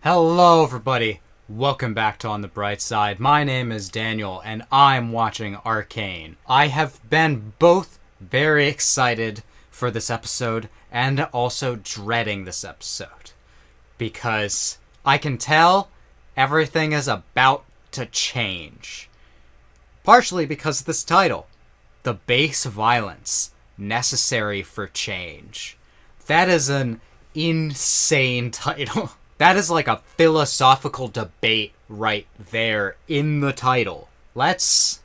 Hello everybody, welcome back to On the Bright Side. My name is Daniel and I'm watching Arcane. I have been both very excited for this episode and also dreading this episode. Because I can tell everything is about to change. Partially because of this title, The Base Violence Necessary for Change. That is an insane title. That is like a philosophical debate right there in the title. Let's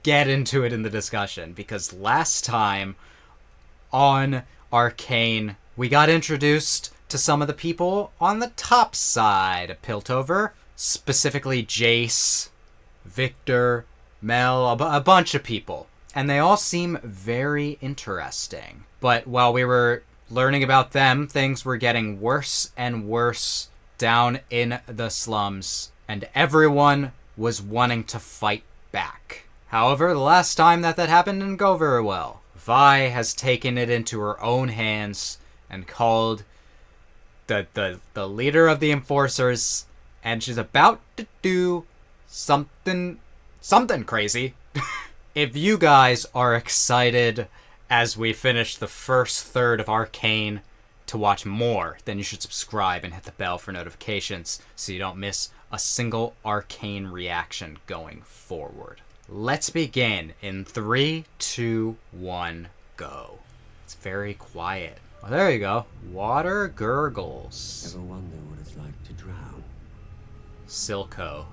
get into it in the discussion, because last time on Arcane, we got introduced to some of the people on the top side of Piltover, specifically Jace, Victor, Mel, a bunch of people. And they all seem very interesting. But while we were learning about them, things were getting worse and worse down in the slums, and everyone was wanting to fight back. However, the last time that happened didn't go very well. Vi has taken it into her own hands and called the leader of the enforcers, and she's about to do something crazy. If you guys are excited as we finish the first third of Arcane to watch more, then you should subscribe and hit the bell for notifications so you don't miss a single Arcane reaction going forward. Let's begin in 3, 2, 1, go. It's very quiet. Oh, there you go. Water gurgles. Ever wonder what it's like to drown? Silco.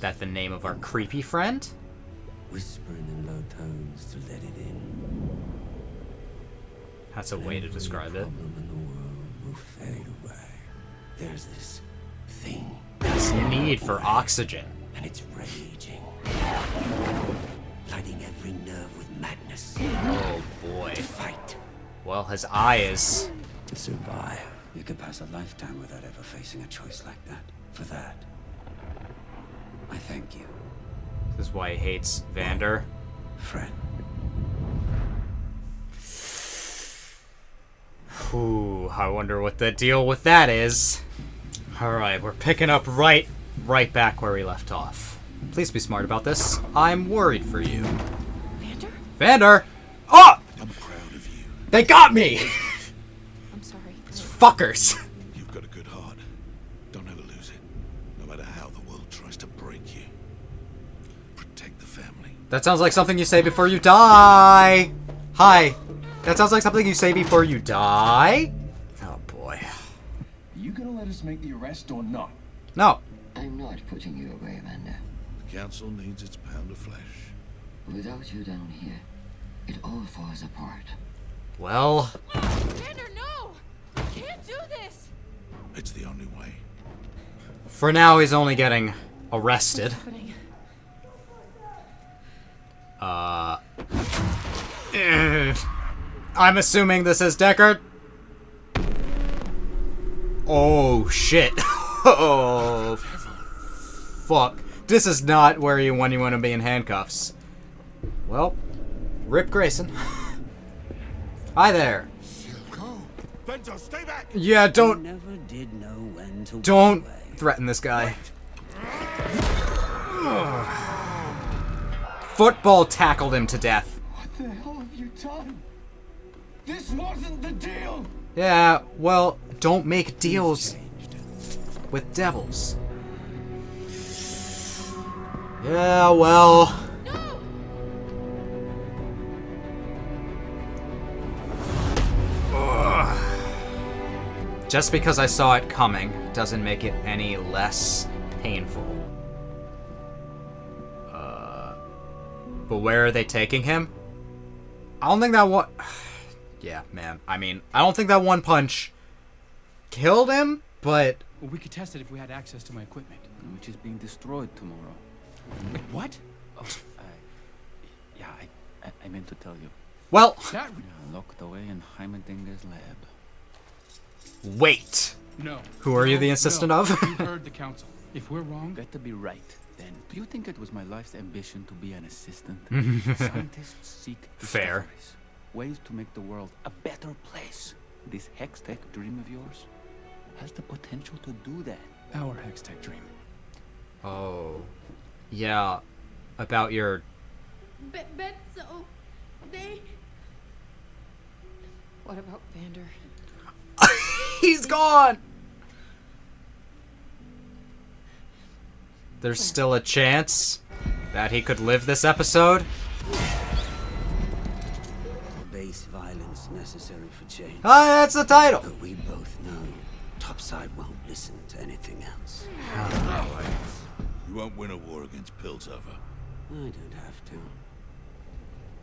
That the name of our creepy friend? Whispering in low tones to let it in. That's a way to describe it. Problem in the world will fade away. There's this thing. This need for oxygen. And it's raging. Lighting every nerve with madness. Oh boy. To fight. Well, his eye is... To survive. You could pass a lifetime without ever facing a choice like that. For that, I thank you. This is why he hates Vander. Friend. Ooh, I wonder what the deal with that is. Alright, we're picking up right back where we left off. Please be smart about this. I'm worried for you. Vander? Vander! Oh! I'm proud of you. They got me! I'm sorry. These fuckers. You've got a good heart. Don't ever lose it. No matter how the world tries to break you. Protect the family. That sounds like something you say before you die. Hi. That sounds like something you say before you die? Oh boy. You gonna let us make the arrest or not? No. I'm not putting you away, Vander. The council needs its pound of flesh. Without you down here, it all falls apart. Well... Vander, no! I can't do this! It's the only way. For now, he's only getting arrested. Happening. I'm assuming this is Deckard. Oh, shit. Oh, fuck. This is not where you want to be in handcuffs. Well, rip Greyson. Hi there. Silco! Benzo, stay back! Yeah, don't Never did know when to don't walk away. threaten this guy. Football tackled him to death. What the hell have you done? This wasn't the deal! Yeah, well, don't make deals with devils. Yeah, well... No! Just because I saw it coming doesn't make it any less painful. But where are they taking him? I don't think that one... Yeah, man. I mean, I don't think that one punch killed him, but... Well, we could test it if we had access to my equipment. Which is being destroyed tomorrow. Wait, what? Oh, I meant to tell you. Well, That... Locked away in Heimerdinger's lab. wait. No. Who are you the assistant No. of? You heard the council. If we're wrong... Got to be right, then. Do you think it was my life's ambition to be an assistant? Scientists seek Fair. discoveries, ways to make the world a better place. This hex tech dream of yours has the potential to do that. Our Hextech dream. Oh. Yeah. About your... Benzo. They... What about Vander? He's gone! There's still a chance that he could live this episode. Base violence necessary for change. Ah, that's the title! But we both know Topside won't listen to anything else. You won't win a war against Piltover. I don't have to.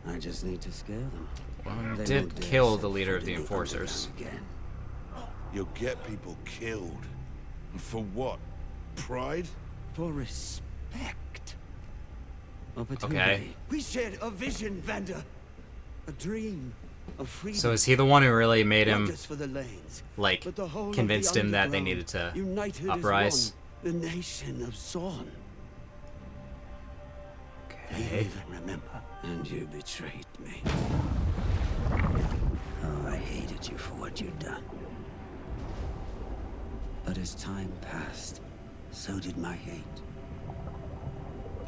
I just need to scare them. They Did won't dare kill set the leader foot of the in Enforcers. Underground again. You'll get people killed. And for what? Pride? For respect. Opportunity. Okay. We shared a vision, Vander. A dream of freedom. So is he the one who really made Not him, just for the lanes, like, but the whole of convinced the him that they underground, needed to united uprise? as one, the nation of Zorn. Do you Okay. even remember? And you betrayed me. Oh, I hated you for what you'd done. But as time passed, so did my hate.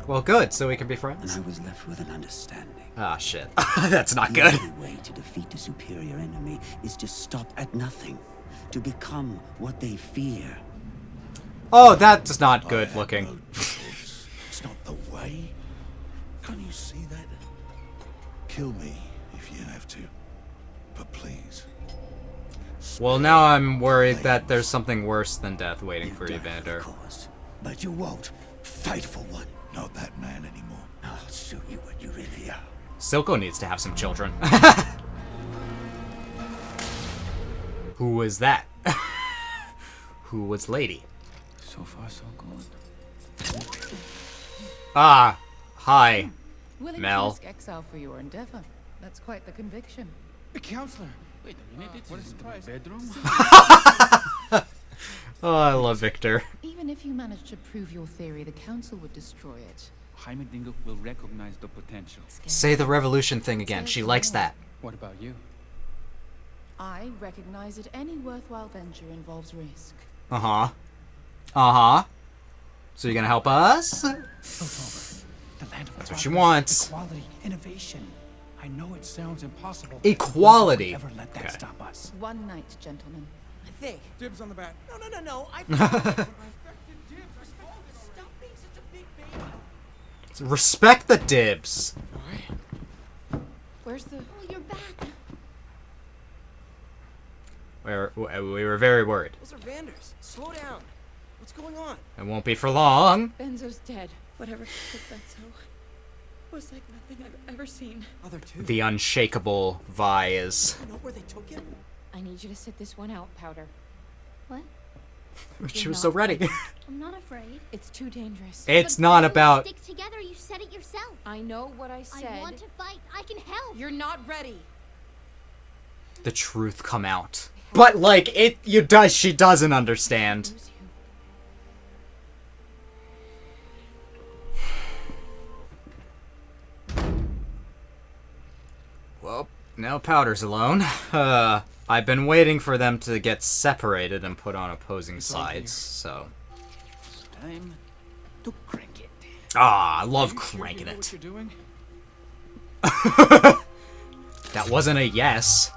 Well, good, so we can be And friends. I was left with an understanding. Ah, shit. That's not The good. only way to defeat a superior enemy is to stop at nothing. To become what they fear. Oh, that's not I good have looking. no choice. It's not the way. Can't you see that? Kill me if you have to. But please. Well, now I'm worried that there's something worse than death waiting for you, Die for the Vander. cause, but you won't fight for one. Not that man anymore. I'll show you what you really are. Silco needs to have some children. Who was that? Who was Lady? So far, so good. Ah, hi. Willing Mel. to risk exile for your endeavor. That's quite the conviction. Counselor. Wait a minute, it's in my bedroom? Oh, I love Victor. Even if you managed to prove your theory, the council would destroy it. Jaime Dingo will recognize the potential. Say the revolution thing again. She likes that. What about you? I recognize that any worthwhile venture involves risk. Uh-huh. Uh-huh. So you're gonna help us? Piltover. The land of That's what she progress, wants. Equality, innovation. I know it sounds impossible. Equality. Never let that Okay. stop us. One night, gentlemen. I think. Dibs on the bat. No. I Stop being such a big baby. Respect the dibs. Where's the... Oh, you're back. We were very worried. Those are Vanders. Slow down. What's going on? It won't be for long. Benzo's dead. Whatever took Benzo was like nothing I've ever seen. Other two. The unshakable Vi is. I know where they took him. I need you to sit this one out, Powder. What? She was so ready. I'm not afraid. It's too dangerous. It's But not when we about. stick together. You said it yourself. I know what I said. I want to fight. I can help. You're not ready. The truth come out. But like it, she doesn't understand. Lose you. Well, now Powder's alone. I've been waiting for them to get separated and put on opposing sides, so. Time to crank it. Ah, I love Are you sure cranking you know it. what you're doing? That wasn't a yes.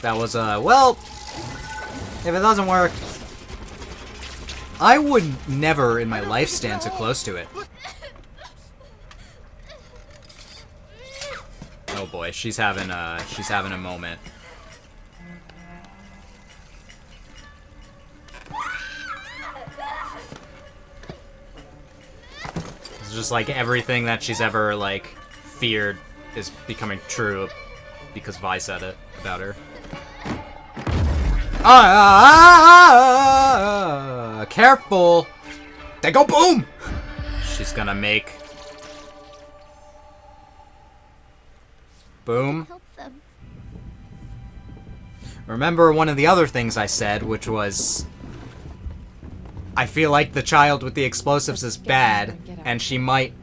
That was a, well, if it doesn't work, I would never in my life stand so close to it. Oh boy, she's having a moment. It's just like everything that she's ever like feared is becoming true because Vi said it about her. Careful! They go boom! She's gonna make boom. Help them. Remember one of the other things I said, which was I feel like the child with the explosives is bad, and she might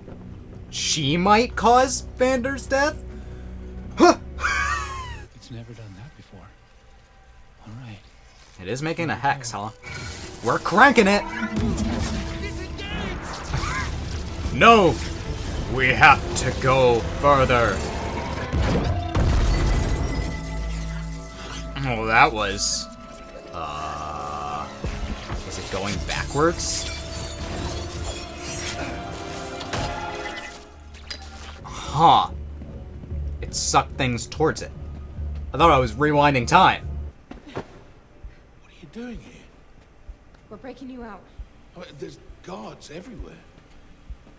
cause Vander's death? Huh! It's never done that before. All right. It is making a hex, huh? We're cranking it! No! We have to go further. Oh, that was... is it going backwards? Huh. It sucked things towards it. I thought I was rewinding time. What are you doing here? We're breaking you out. There's guards everywhere.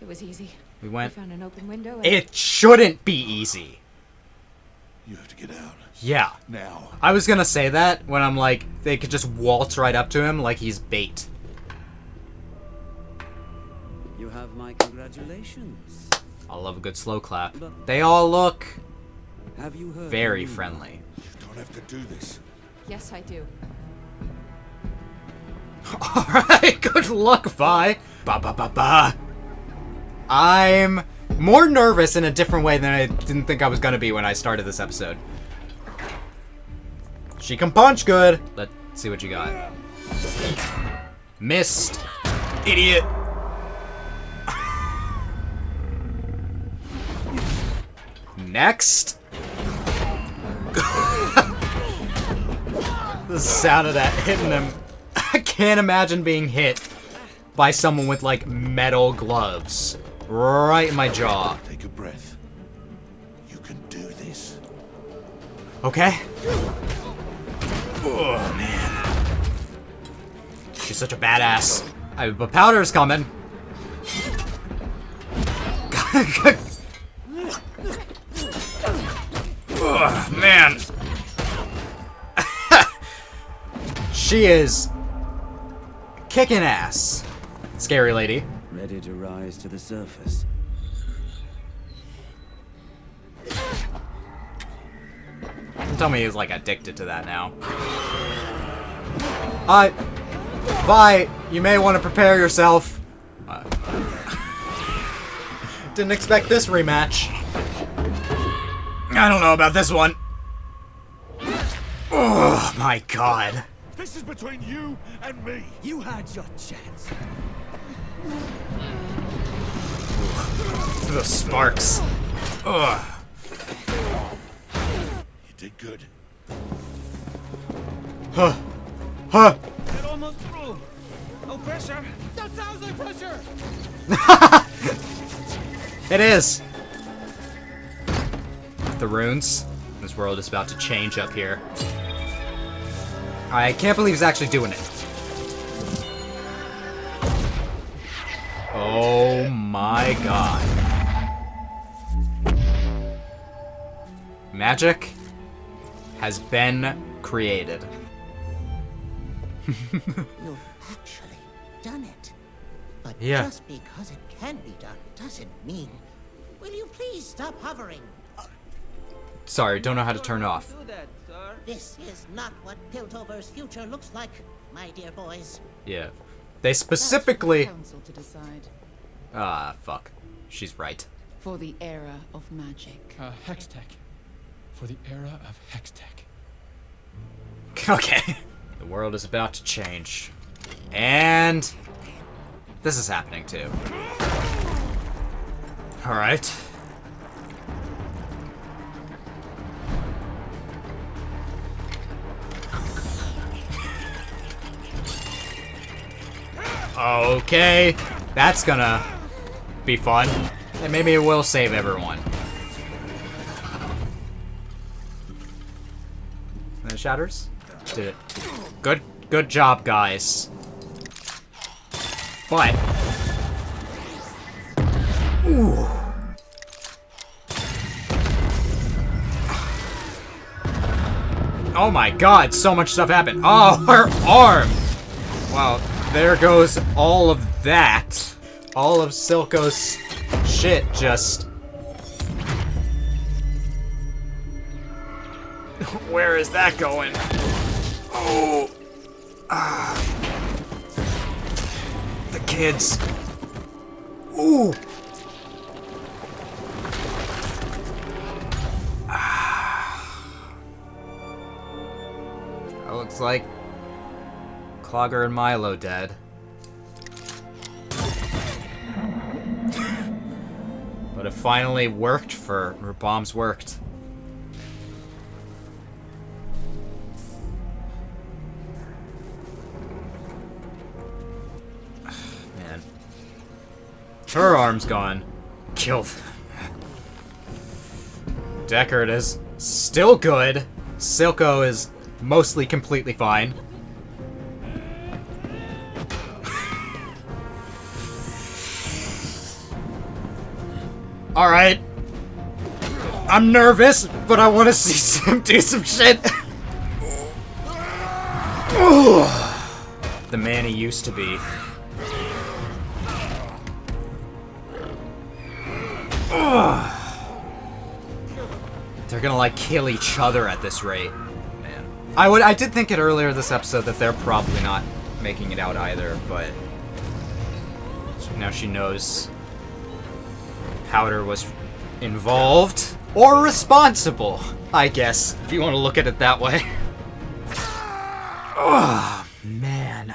It was easy. We We went... found an open window and... It shouldn't be easy. You have to get out. Yeah. Now. I was gonna say that when I'm like, they could just waltz right up to him like he's bait. You have my congratulations. I love a good slow clap. They all look Have you heard? very the news? friendly. You don't have to do this. Yes, I do. Alright, good luck, Vi. Ba ba ba ba. I'm more nervous in a different way than I didn't think I was gonna be when I started this episode. She can punch good. Let's see what you got. Missed. Idiot. Next. The sound of that hitting him. I can't imagine being hit by someone with, like, metal gloves. Right in my jaw. Take a breath. You can do this. Okay. Oh, man. She's such a badass. But powder's coming. Oh, man. She is kicking ass. Scary lady. Ready to rise to the surface. Don't tell me he's like addicted to that now. Vi, you may want to prepare yourself. Didn't expect this rematch. I don't know about this one. Oh my god. This is between you and me. You had your chance. The sparks. Ugh. You did good. Huh. Huh. They're almost through. No pressure. That sounds like pressure. It is. The runes. This world is about to change up here. I can't believe he's actually doing it. Oh my god. Magic has been created. You've actually done it. But Yeah. just because it can be done doesn't mean... Will you please stop hovering? Sorry, don't know how to turn it off. Do that, sir. This is not what Piltover's future looks like, my dear boys. Yeah. They specifically... Council to decide. Ah, fuck. She's right. For the era of magic. Hextech. For the era of Hextech. Okay. The world is about to change. And... this is happening too. Alright. Okay. That's gonna be fun. And maybe it will save everyone. And it shatters? Did it. Good job, guys. But... ooh. Oh my god, so much stuff happened. Oh, her arm! Wow, there goes all of that. All of Silco's shit just... where is that going? Oh. The kids. Ooh. That looks like Claggor and Mylo dead. But it finally worked for her. Bombs worked. Man. Her arm's gone. Killed. Deckard is still good. Silco is mostly completely fine. Alright. I'm nervous, but I want to see him do some shit. The man he used to be. They're gonna, like, kill each other at this rate. Man. I did think it earlier this episode that they're probably not making it out either, but now she knows Powder was involved. Or responsible, I guess, if you want to look at it that way. Oh, man.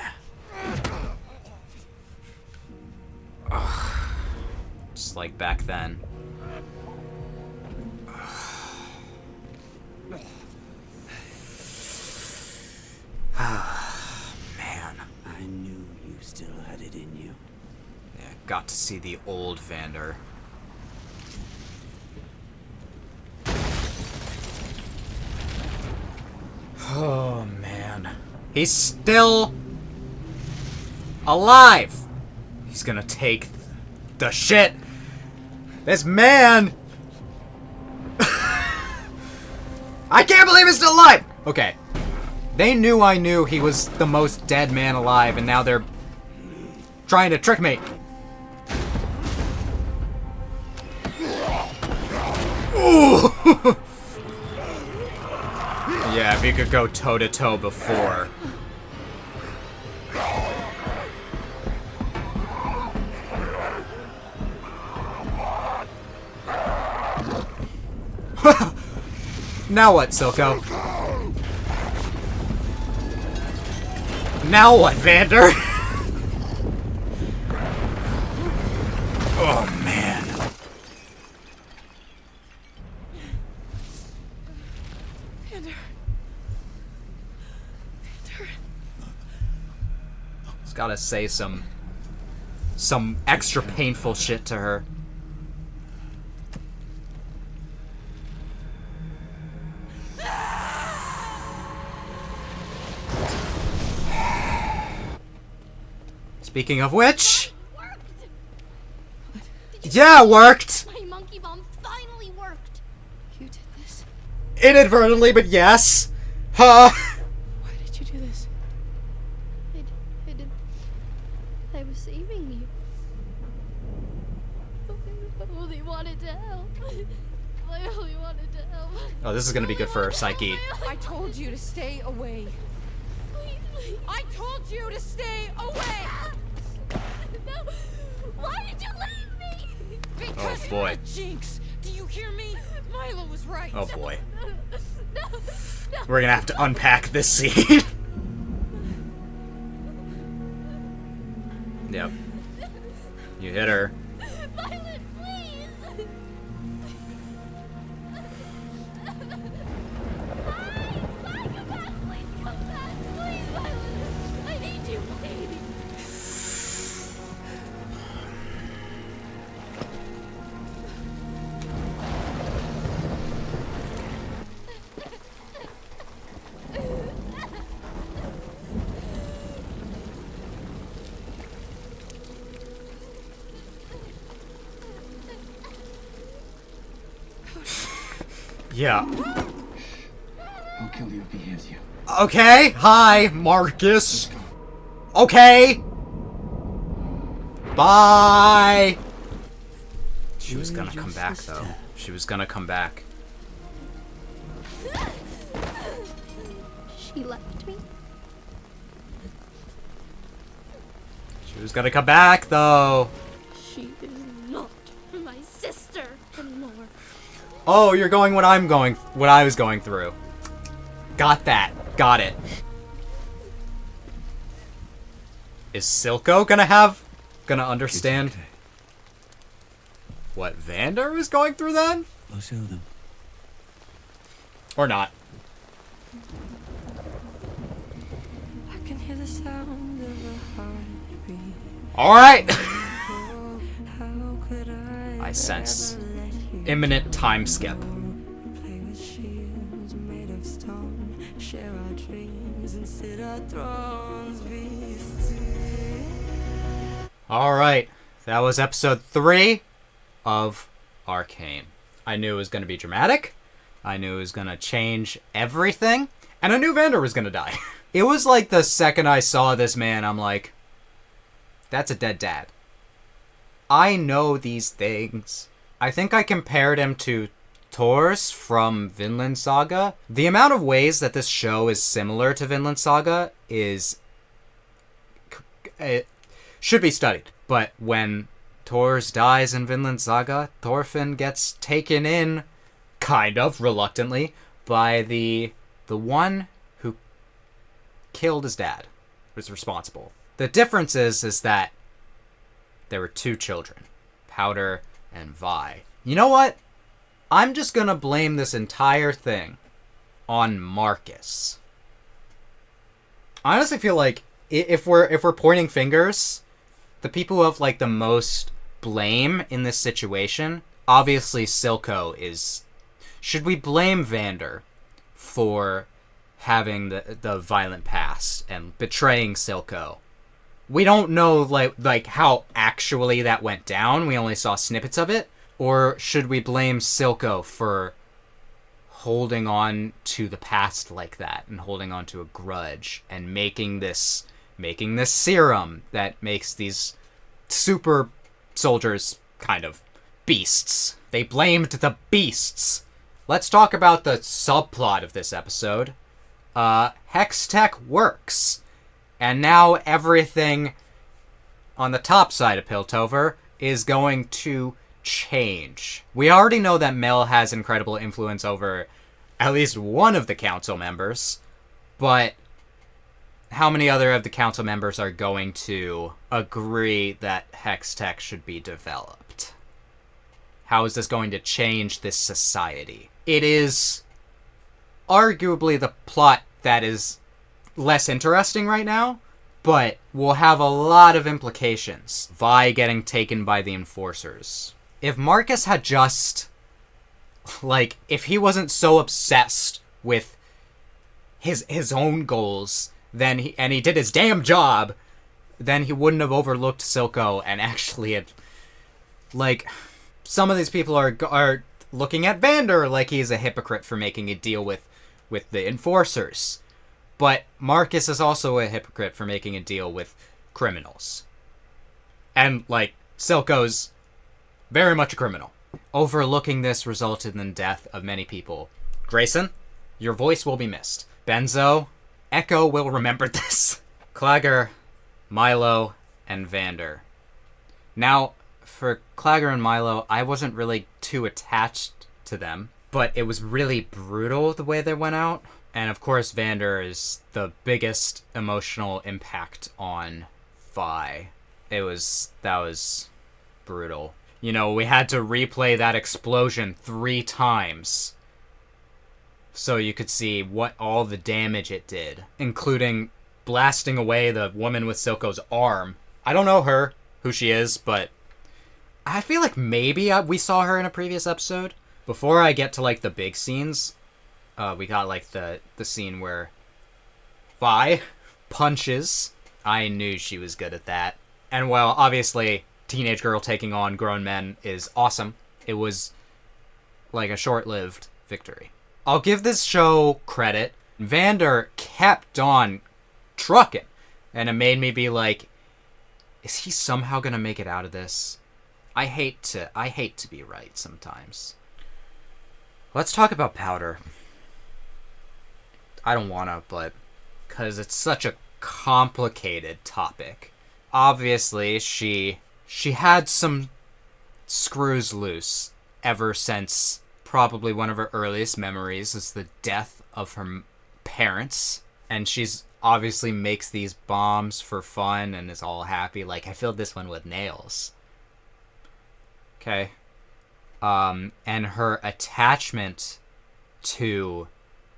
Just like back then. Man. I knew you still had it in you. Yeah, got to see the old Vander. Oh, man. He's still alive! He's gonna take the shit! This man! I can't believe he's still alive! Okay. They knew I knew he was the most dead man alive, and now they're trying to trick me. Ooh! Yeah, if you could go toe-to-toe before. Now what, Silco? Now what, Vander? Oh, man. Vander. He's gotta say some extra painful shit to her. Speaking of which, yeah, it worked. My monkey bomb finally worked. You did this? Inadvertently, but yes. Huh? Why did you do this? I did. I was saving you. I only wanted to help. I only wanted to help. Oh, this is gonna be good for her psyche. I told you to stay away. Please. I told you to stay away! No. Why did you leave me? Because Oh, boy. you're a Jinx. Do you hear me? Mylo was right. Oh boy. No. We're gonna have to unpack this scene. Yep. You hit her. Violet, please. Please come back. Please, Violet. I need you, please. Yeah. I'll kill you if he hears you. Okay. Hi, Marcus. Okay. Bye. She was gonna come back, though. She was gonna come back. She left me. She was gonna come back, though. She is not my sister anymore. Oh, you're going what I was going through. Got that. Got it. Is Silco gonna understand what Vander is going through then? We'll show them. Or not. I can hear the sound of a heartbeat. Alright! How could I sense imminent time skip. play with shields made of stone? Share our dreams and sit our thrones. Be still. Alright, that was episode 3 of Arcane. I knew it was going to be dramatic. I knew it was going to change everything. And I knew Vander was going to die. It was like the second I saw this man, I'm like, that's a dead dad. I know these things. I think I compared him to Thors from Vinland Saga. The amount of ways that this show is similar to Vinland Saga is... it should be studied. But when Thors dies in Vinland Saga, Thorfinn gets taken in, kind of, reluctantly, by the one who killed his dad, was responsible. The difference is that there were 2 children, Powder and Vi. You know what? I'm just gonna blame this entire thing on Marcus. I honestly feel like if we're pointing fingers, the people who have like the most blame in this situation, obviously Silco is. Should we blame Vander for having the violent past and betraying Silco? We don't know like how actually that went down. We only saw snippets of it. Or should we blame Silco for holding on to the past like that and holding on to a grudge and making this serum that makes these super soldiers kind of beasts? They blamed the beasts. Let's talk about the subplot of this episode. Hex tech works. And now everything on the top side of Piltover is going to change. We already know that Mel has incredible influence over at least one of the council members, but how many other of the council members are going to agree that Hex tech should be developed? How is this going to change this society? It is arguably the plot that is less interesting right now, but will have a lot of implications. Vi getting taken by the Enforcers. If Marcus had just, like, if he wasn't so obsessed with his own goals, then he did his damn job, then he wouldn't have overlooked Silco and actually had, like, some of these people are looking at Vander like he's a hypocrite for making a deal with the Enforcers. But Marcus is also a hypocrite for making a deal with criminals. And, like, Silco's very much a criminal. Overlooking this resulted in the death of many people. Greyson, your voice will be missed. Benzo, Echo will remember this. Claggor, Mylo, and Vander. Now, for Claggor and Mylo, I wasn't really too attached to them, but it was really brutal the way they went out. And of course, Vander is the biggest emotional impact on Vi. That was brutal. You know, we had to replay that explosion 3 times so you could see what all the damage it did, including blasting away the woman with Silco's arm. I don't know who she is, but I feel like maybe we saw her in a previous episode. Before I get to, like, the big scenes, we got, like, the scene where Vi punches. I knew she was good at that. And while obviously teenage girl taking on grown men is awesome, it was like a short-lived victory. I'll give this show credit. Vander kept on trucking, and it made me be like, is he somehow gonna make it out of this? I hate to be right sometimes. Let's talk about Powder. I don't wanna, but because it's such a complicated topic. Obviously, she had some screws loose ever since probably one of her earliest memories is the death of her parents. And she's obviously makes these bombs for fun and is all happy. Like, I filled this one with nails. Okay. And her attachment to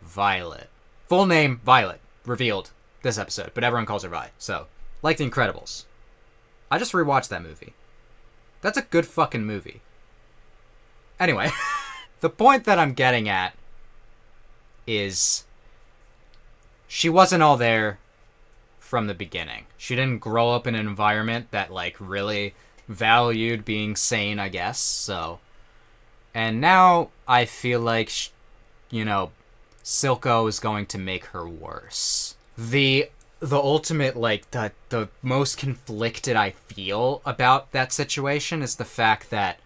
Violet. Full name, Violet. Revealed this episode, but everyone calls her Vi. So, like The Incredibles. I just rewatched that movie. That's a good fucking movie. Anyway, the point that I'm getting at is she wasn't all there from the beginning. She didn't grow up in an environment that, like, really valued being sane, I guess, so. And now I feel like, Silco is going to make her worse. The ultimate, like, the most conflicted I feel about that situation is the fact that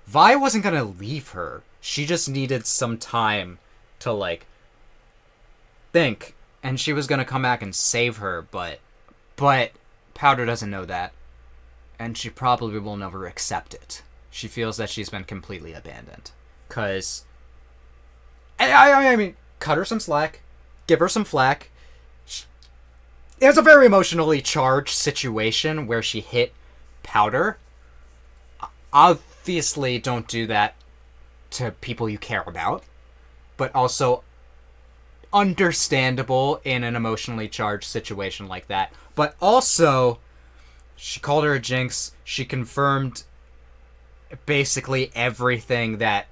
Vi wasn't gonna leave her. She just needed some time to, like, think. And she was gonna come back and save her, but Powder doesn't know that. And she probably will never accept it. She feels that she's been completely abandoned. 'Cause... I mean, cut her some slack. Give her some flack. It was a very emotionally charged situation where she hit Powder. Obviously, don't do that to people you care about. But also understandable in an emotionally charged situation like that. But also, she called her a Jinx. She confirmed basically everything that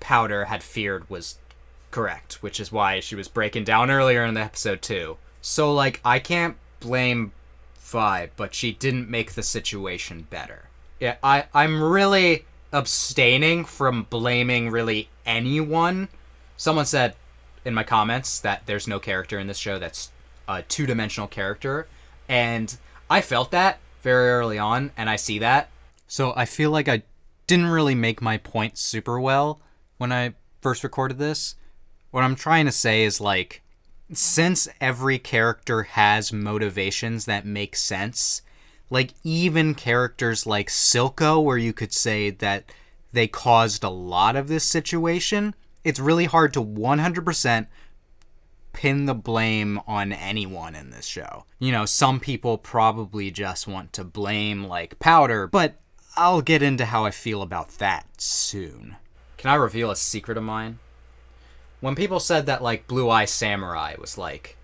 Powder had feared was correct, which is why she was breaking down earlier in the episode too. So, like, I can't blame Vi, but she didn't make the situation better. Yeah, I'm really abstaining from blaming really anyone. Someone said in my comments that there's no character in this show that's a two-dimensional character, and I felt that very early on, and I see that. So I feel like I didn't really make my point super well when I first recorded this. What I'm trying to say is, like, since every character has motivations that make sense, like, even characters like Silco, where you could say that they caused a lot of this situation, it's really hard to 100% pin the blame on anyone in this show. Some people probably just want to blame, like, Powder, but I'll get into how I feel about that soon. Can I reveal a secret of mine? When people said that, like, Blue Eye Samurai was, like,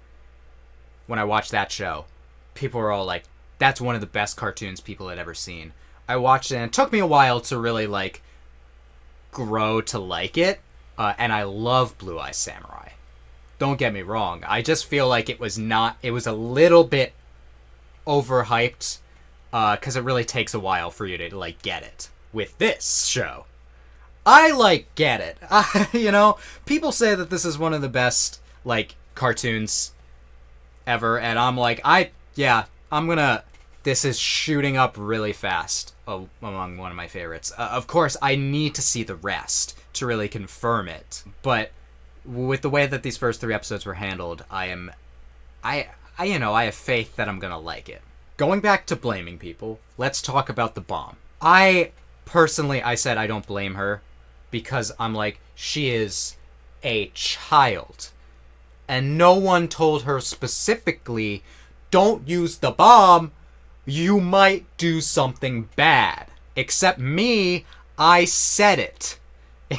when I watched that show, people were all like, that's one of the best cartoons people had ever seen. I watched it, and it took me a while to really, like, grow to like it, and I love Blue Eye Samurai. Don't get me wrong. I just feel like it was a little bit overhyped, because it really takes a while for you to, like, get it. With this show, I, like, get it. People say that this is one of the best, like, cartoons ever, and I'm like, this is shooting up really fast among one of my favorites. Of course, I need to see the rest to really confirm it, but with the way that these first 3 episodes were handled, I have faith that I'm gonna like it. Going back to blaming people, let's talk about the bomb. I said I don't blame her, because I'm like, she is a child. And no one told her specifically, don't use the bomb, you might do something bad. Except me, I said it.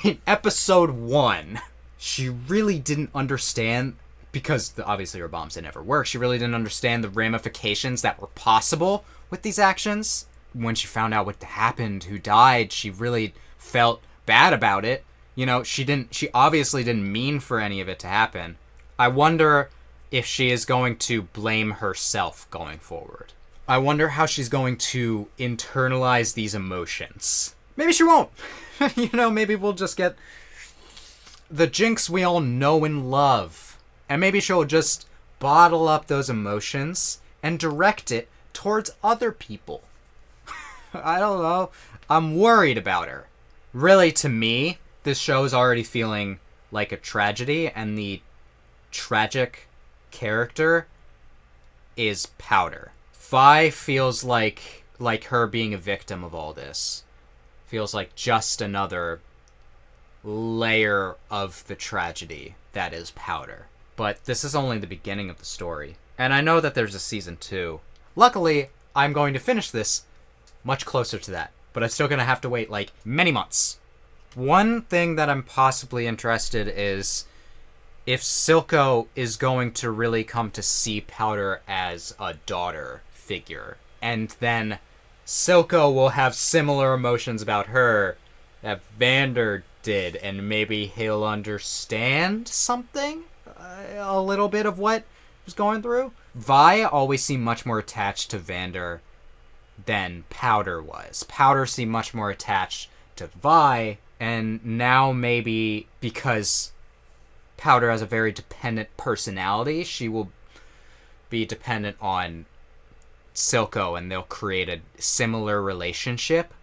In episode 1. She really didn't understand, because obviously her bombs didn't ever work, she really didn't understand the ramifications that were possible with these actions. When she found out what happened, who died, she really felt bad about it. She obviously didn't mean for any of it to happen. I wonder if she is going to blame herself going forward. I wonder how she's going to internalize these emotions. Maybe she won't. Maybe we'll just get the Jinx we all know and love. And maybe she'll just bottle up those emotions and direct it towards other people. I don't know. I'm worried about her. Really, to me, this show is already feeling like a tragedy, and the tragic character is Powder. Vi feels like her being a victim of all this. Feels like just another layer of the tragedy that is Powder. But this is only the beginning of the story. And I know that there's a season 2. Luckily, I'm going to finish this much closer to that. But I'm still going to have to wait, like, many months. One thing that I'm possibly interested is if Silco is going to really come to see Powder as a daughter figure. And then Silco will have similar emotions about her that Vander did. And maybe he'll understand something? A little bit of what was going through? Vi always seemed much more attached to Vander than Powder was. Powder seemed much more attached to Vi, and now maybe because Powder has a very dependent personality, she will be dependent on Silco, and they'll create a similar relationship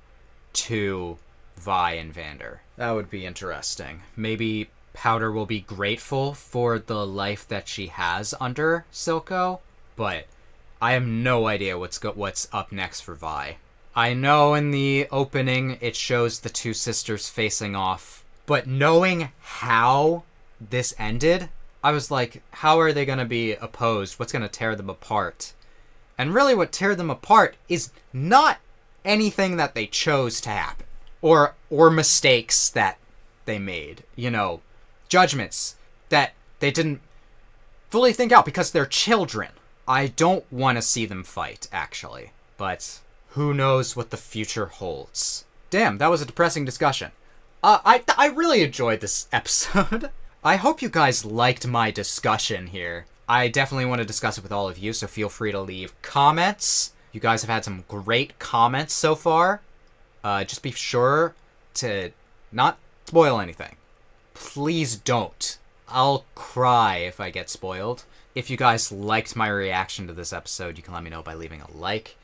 to Vi and Vander. That would be interesting. Maybe Powder will be grateful for the life that she has under Silco, but I have no idea what's up next for Vi. I know in the opening it shows the two sisters facing off, but knowing how this ended, I was like, how are they going to be opposed? What's going to tear them apart? And really what tear them apart is not anything that they chose to happen, or mistakes that they made, judgments that they didn't fully think out because they're children. I don't want to see them fight, actually. But who knows what the future holds. Damn, that was a depressing discussion. I really enjoyed this episode. I hope you guys liked my discussion here. I definitely want to discuss it with all of you, so feel free to leave comments. You guys have had some great comments so far. Just be sure to not spoil anything. Please don't. I'll cry if I get spoiled. If you guys liked my reaction to this episode, you can let me know by leaving a like.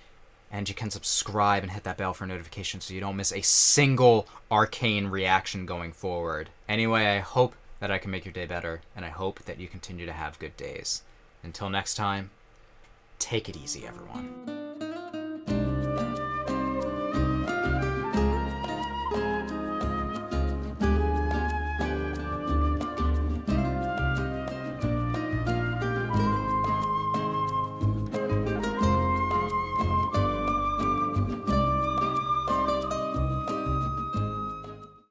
And you can subscribe and hit that bell for notifications so you don't miss a single Arcane reaction going forward. Anyway, I hope that I can make your day better, and I hope that you continue to have good days. Until next time, take it easy, everyone.